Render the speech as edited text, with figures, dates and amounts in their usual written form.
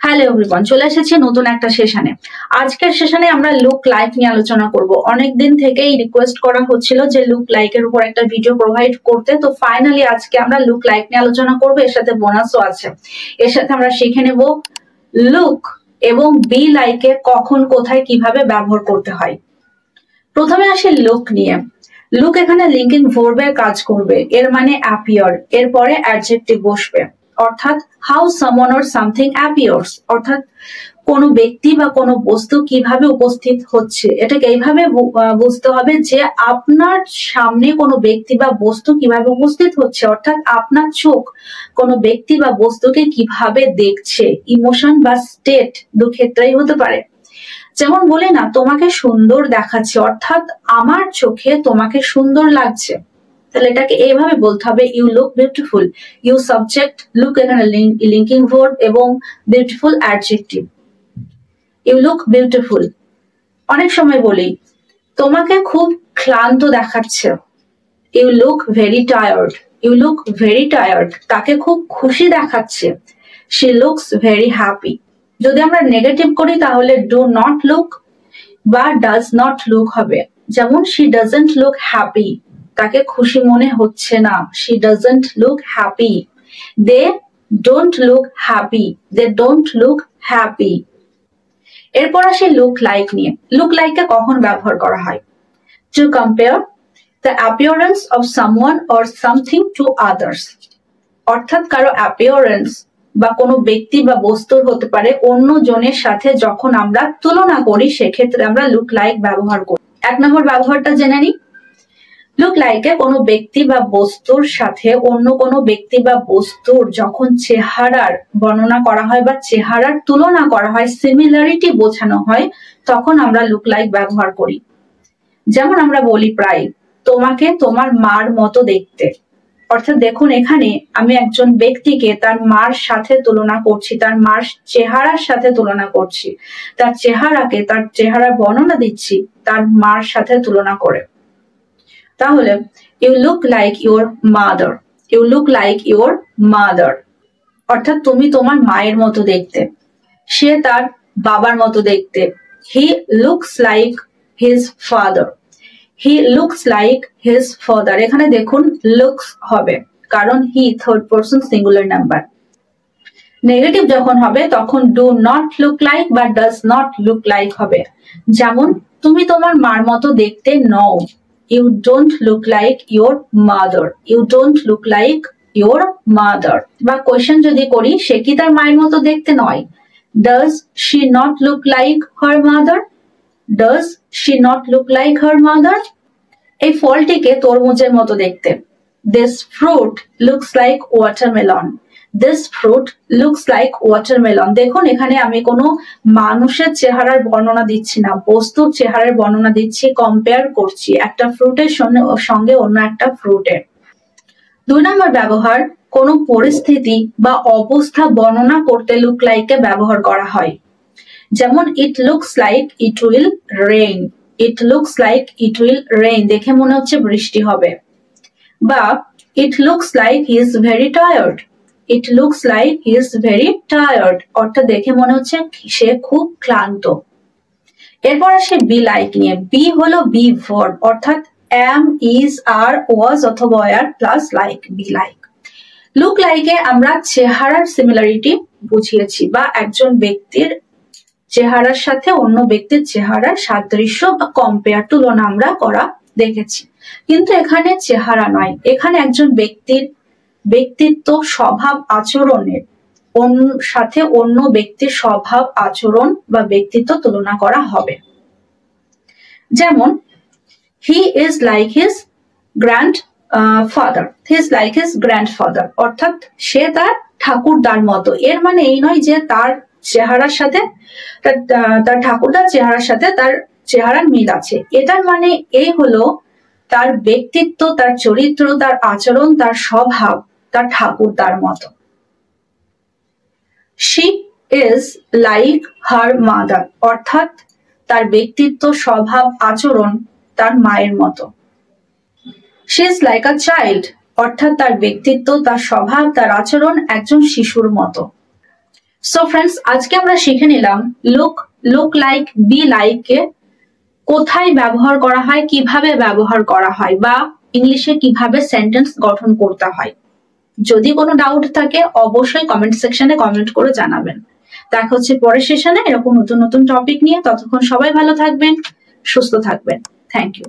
Hello everyone, চলে এসেছি নতুন একটা সেশনে। আজকের সেশনে আমরা লুক লাইক নিয়ে আলোচনা করব। অনেকদিন থেকেই রিকোয়েস্ট করা হচ্ছিল যে লুক লাইকের উপর একটা ভিডিও প্রোভাইড করতে, তো ফাইনালি আজকে আমরা লুক লাইক নিয়ে আলোচনা করব। এর সাথে বোনাসও আছে। এর সাথে আমরা শিখে নেব লুক এবং বি লাইকে কখন কোথায় কিভাবে ব্যবহার করতে হয়। প্রথমে আসি লুক নিয়ে। লুক এখানে লিঙ্কিং ভার্বের কাজ করবে, এর মানে অ্যাপিয়ার, এরপরে অ্যাডজেক্টিভ বসবে, অর্থাৎ how someone or something appears, অর্থাৎ কোনো ব্যক্তি বা কোনো বস্তু কিভাবে উপস্থিত হচ্ছে। এটাকে এইভাবে বুঝতে হবে যে আপনার সামনে কোনো ব্যক্তি বা বস্তু কিভাবে উপস্থিত হচ্ছে, অর্থাৎ আপনার চোখ কোনো ব্যক্তি বা বস্তুকে কিভাবে দেখছে। ইমোশন বা স্টেট দু ক্ষেত্রেই হতে পারে। যেমন বলি না, তোমাকে সুন্দর দেখাচ্ছে, অর্থাৎ আমার চোখে তোমাকে সুন্দর লাগছে। তাহলে এটাকে এইভাবে বলতে হবে, you look beautiful. You subject, look এখানে লিঙ্কিং ভার্ব এবং beautiful adjective. You look beautiful. অনেক সময় বলি তোমাকে খুব ক্লান্ত দেখাচ্ছে, you look very tired. You look very tired, তাকে খুব খুশি দেখাচ্ছে, শি লুকস ভেরি হ্যাপি। যদি আমরা নেগেটিভ করি তাহলে ডু নট লুক বা ডাজ নট লুক হবে। যেমন শি ডাজন্ট লুক হ্যাপি, তাকে খুশি মনে হচ্ছে না, she doesn't look happy. They don't look happy, they don't look happy. এরপর আসি লুক লাইক নিয়ে। লুক লাইককে কখন ব্যবহার করা হয়? To compare the appearance of someone or something to others, অর্থাৎ কারো অ্যাপিয়ারেন্স বা কোনো ব্যক্তি বা বস্তুর হতে পারে অন্য জনের সাথে যখন আমরা তুলনা করি, সেক্ষেত্রে আমরা লুক লাইক ব্যবহার করি। এক নম্বর ব্যবহারটা জেনে নিই। লুক লাইকে কোনো ব্যক্তি বা বস্তুর সাথে অন্য কোনো ব্যক্তি বা বস্তুর যখন চেহারার বর্ণনা করা হয় বা চেহারার তুলনা করা হয়, সিমিলারিটি বোঝানো হয়, তখন আমরা লুক লাইক ব্যবহার করি। যেমন আমরা বলি প্রায়, তোমাকে তোমার মার মতো দেখতে। অর্থাৎ দেখুন, এখানে আমি একজন ব্যক্তিকে তার মার সাথে তুলনা করছি, তার মার চেহারার সাথে তুলনা করছি, তার চেহারাকে, তার চেহারার বর্ণনা দিচ্ছি তার মার সাথে তুলনা করে। তাহলে you look like your mother. You look like your mother, অর্থাৎ তুমি তোমার মায়ের মতো দেখতে, সে তার বাবার মতো দেখতে। He looks like his father. He looks like his father, এখানে দেখুন লুকস হবে, কারণ he third person singular number. Negative যখন হবে তখন ডু নট লুক লাইক বা ডাজ নট লুক লাইক হবে। যেমন তুমি তোমার মার মতো দেখতে নও, you don't look like your mother. You don't look like your mother. বা কোয়েশ্চেন যদি করি, সে কি তার মায়ের মতো দেখতে নয়? Does she not look like her mother? Does she not look like her mother? এই ফলটিকে তরমুজের মতো দেখতে। This fruit looks like watermelon. This fruit looks like watermelon. দেখুন, এখানে আমি কোনো মানুষের চেহারার বর্ণনা দিচ্ছি না, বস্তুর চেহারার বর্ণনা দিচ্ছি, কম্পেয়ার করছি একটা ফ্রুটের সঙ্গে অন্য একটা ফ্রুটের। দুই নম্বর ব্যবহার, কোনো পরিস্থিতি বা অবস্থা বর্ণনা করতে লুক লাইককে ব্যবহার করা হয়। যেমন it looks like it will rain. It looks like it will rain, দেখে মনে হচ্ছে বৃষ্টি হবে। বা it looks like he is very tired. It looks like he is very tired, অর্থাৎ দেখে মনে হচ্ছে সে খুব ক্লান্ত। এরপর আসে বি লাইক নিয়ে। বি হলো বি ভার্ব, অর্থাৎ এম, ইজ, আর, ওয়াজ অথবা were plus like, be like. Look লাইকে আমরা চেহারার সিমিলারিটি বুঝিয়েছি বা একজন ব্যক্তির চেহারার সাথে অন্য ব্যক্তির চেহারার সাদৃশ্য বা কম্পেয়ার, তুলনা আমরা করা দেখেছি। কিন্তু এখানে চেহারা নয়, এখানে একজন ব্যক্তির ব্যক্তিত্ব, স্বভাব, আচরণের সাথে অন্য ব্যক্তির স্বভাব, আচরণ বা ব্যক্তিত্ব তুলনা করা হবে। যেমন he is like his grand father. He is like his grandfather, অর্থাৎ সে তার ঠাকুরদার মতো। এর মানে এই নয় যে তার চেহারার সাথে তার ঠাকুরদার চেহারার সাথে তার চেহারার মিল আছে। এটার মানে এই হলো তার ব্যক্তিত্ব, তার চরিত্র, তার আচরণ, তার স্বভাব তার ঠাকুরদার মতো। She is like her mother, অর্থাৎ তার ব্যক্তিত্ব, স্বভাব, আচরণ তার মায়ের মতো। She is like a child, অর্থাৎ তার ব্যক্তিত্ব, তার স্বভাব, তার আচরণ একজন শিশুর মতো। সো ফ্রেন্ডস, আজকে আমরা শিখে নিলাম লুক লাইক, বি লাইক কে কোথায় ব্যবহার করা হয়, কিভাবে ব্যবহার করা হয়, বা ইংলিশে কিভাবে সেন্টেন্স গঠন করতে হয়। যদি কোনো ডাউট থাকে অবশ্যই কমেন্ট সেকশনে কমেন্ট করে জানাবেন। দেখা হচ্ছে পরের সেশনে এরকম নতুন নতুন টপিক নিয়ে। ততক্ষণ সবাই ভালো থাকবেন, সুস্থ থাকবেন। Thank you.